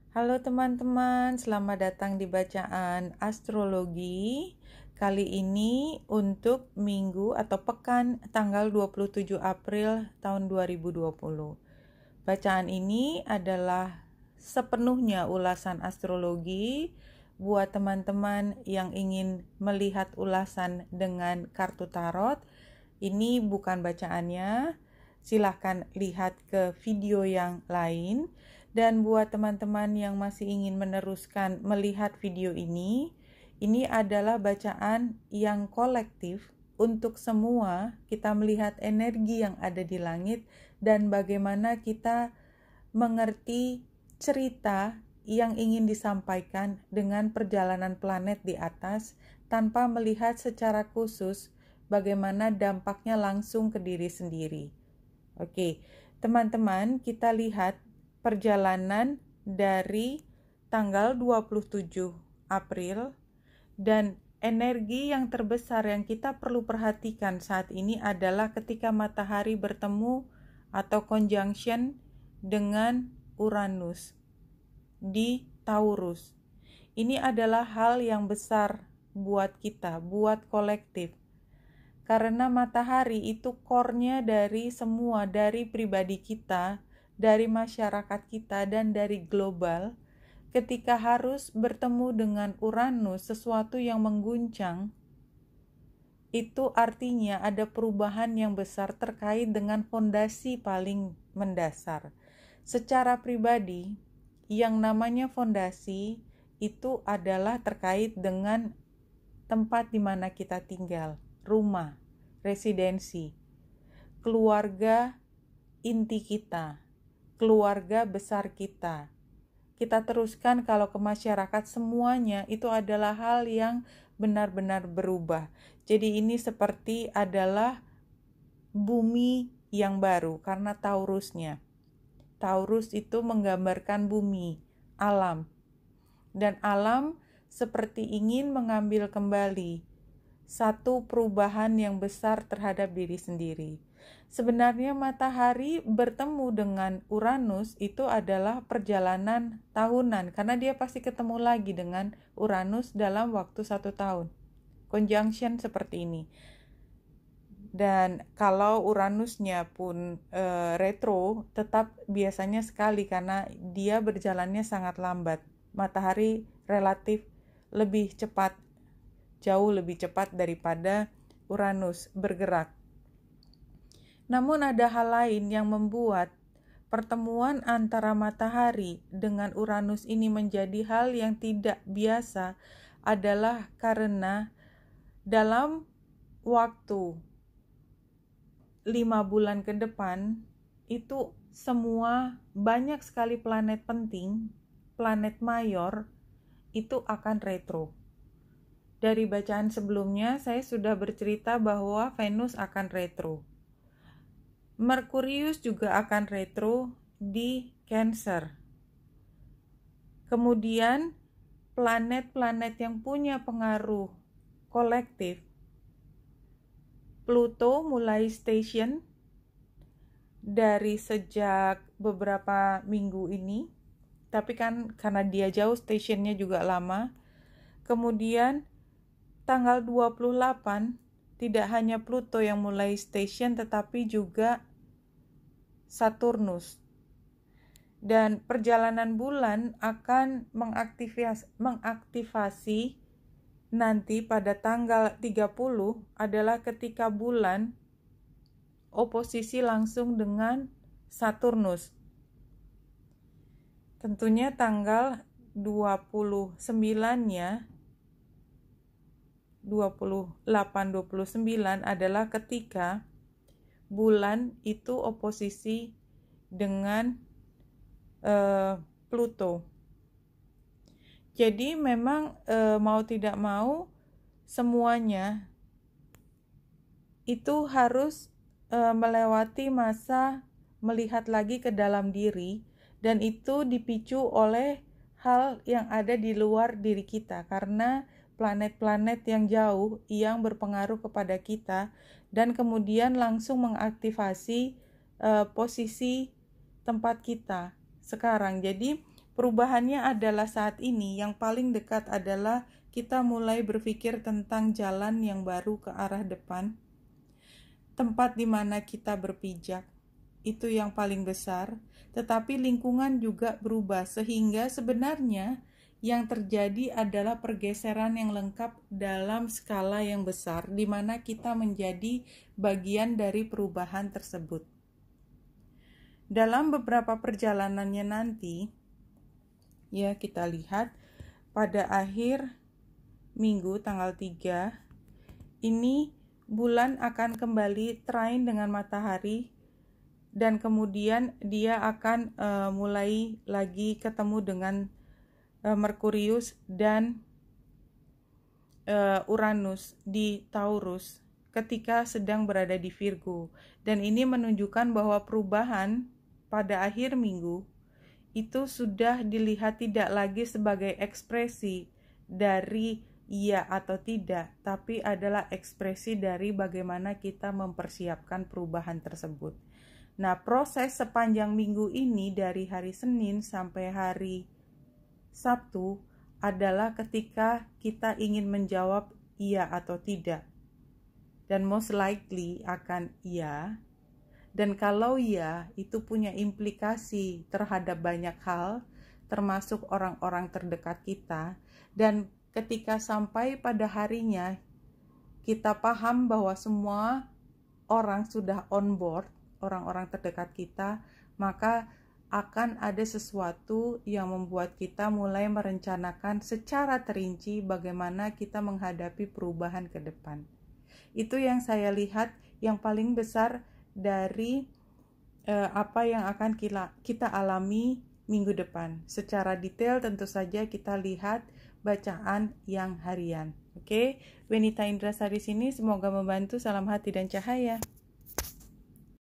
Halo teman-teman, selamat datang di bacaan astrologi. Kali ini untuk minggu atau pekan tanggal 27 April tahun 2020. Bacaan ini adalah sepenuhnya ulasan astrologi buat teman-teman yang ingin melihat ulasan dengan kartu tarot. Ini bukan bacaannya. Silahkan lihat ke video yang lain. Dan buat teman-teman yang masih ingin meneruskan melihat video ini adalah bacaan yang kolektif untuk semua kita melihat energi yang ada di langit dan bagaimana kita mengerti cerita yang ingin disampaikan dengan perjalanan planet di atas tanpa melihat secara khusus bagaimana dampaknya langsung ke diri sendiri. Oke, teman-teman, kita lihat perjalanan dari tanggal 27 April dan energi yang terbesar yang kita perlu perhatikan saat ini adalah ketika matahari bertemu atau conjunction dengan Uranus di Taurus. Ini adalah hal yang besar buat kita, buat kolektif. Karena matahari itu core-nya dari semua, dari pribadi kita, dari masyarakat kita, dan dari global. Ketika harus bertemu dengan Uranus, sesuatu yang mengguncang, itu artinya ada perubahan yang besar terkait dengan fondasi paling mendasar. Secara pribadi, yang namanya fondasi itu adalah terkait dengan tempat di mana kita tinggal, rumah, residensi, keluarga inti kita, keluarga besar kita. Kita teruskan kalau ke masyarakat, semuanya itu adalah hal yang benar-benar berubah. Jadi ini seperti adalah bumi yang baru karena Taurusnya. Taurus itu menggambarkan bumi, alam. Dan alam seperti ingin mengambil kembali satu perubahan yang besar terhadap diri sendiri. Sebenarnya matahari bertemu dengan Uranus itu adalah perjalanan tahunan, karena dia pasti ketemu lagi dengan Uranus dalam waktu 1 tahun. Conjunction seperti ini. Dan kalau Uranusnya pun retro, tetap biasanya sekali karena dia berjalannya sangat lambat. Matahari relatif lebih cepat, jauh lebih cepat daripada Uranus bergerak. Namun ada hal lain yang membuat pertemuan antara matahari dengan Uranus ini menjadi hal yang tidak biasa adalah karena dalam waktu 5 bulan ke depan itu semua banyak sekali planet penting, planet mayor itu akan retro. Dari bacaan sebelumnya saya sudah bercerita bahwa Venus akan retro. Merkurius juga akan retro di Cancer. Kemudian planet-planet yang punya pengaruh kolektif, Pluto mulai station dari sejak beberapa minggu ini, tapi kan karena dia jauh stationnya juga lama. Kemudian tanggal 28 tidak hanya Pluto yang mulai station tetapi juga Saturnus. Dan perjalanan bulan akan mengaktifasi nanti pada tanggal 30 adalah ketika bulan oposisi langsung dengan Saturnus. Tentunya tanggal 29-nya 28-29 adalah ketika bulan itu oposisi dengan Pluto. Jadi memang mau tidak mau semuanya itu harus melewati masa melihat lagi ke dalam diri, dan itu dipicu oleh hal yang ada di luar diri kita karena planet-planet yang jauh yang berpengaruh kepada kita dan kemudian langsung mengaktifasi posisi tempat kita sekarang. Jadi Perubahannya adalah saat ini yang paling dekat adalah kita mulai berpikir tentang jalan yang baru ke arah depan, tempat di mana kita berpijak, itu yang paling besar, tetapi lingkungan juga berubah sehingga sebenarnya yang terjadi adalah pergeseran yang lengkap dalam skala yang besar di mana kita menjadi bagian dari perubahan tersebut. Dalam beberapa perjalanannya nanti, ya kita lihat pada akhir minggu tanggal 3 ini bulan akan kembali trine dengan matahari dan kemudian dia akan mulai lagi ketemu dengan Merkurius dan Uranus di Taurus ketika sedang berada di Virgo, dan ini menunjukkan bahwa perubahan pada akhir minggu itu sudah dilihat tidak lagi sebagai ekspresi dari iya atau tidak, tapi adalah ekspresi dari bagaimana kita mempersiapkan perubahan tersebut. Nah, proses sepanjang minggu ini dari hari Senin sampai hari Sabtu adalah ketika kita ingin menjawab iya atau tidak. Dan most likely akan iya. Dan kalau iya, itu punya implikasi terhadap banyak hal, termasuk orang-orang terdekat kita. Dan ketika sampai pada harinya, kita paham bahwa semua orang sudah on board, orang-orang terdekat kita, maka akan ada sesuatu yang membuat kita mulai merencanakan secara terinci bagaimana kita menghadapi perubahan ke depan. Itu yang saya lihat yang paling besar dari apa yang akan kita alami minggu depan. Secara detail tentu saja kita lihat bacaan yang harian. Oke, Wenita Indrasari sini, semoga membantu. Salam hati dan cahaya.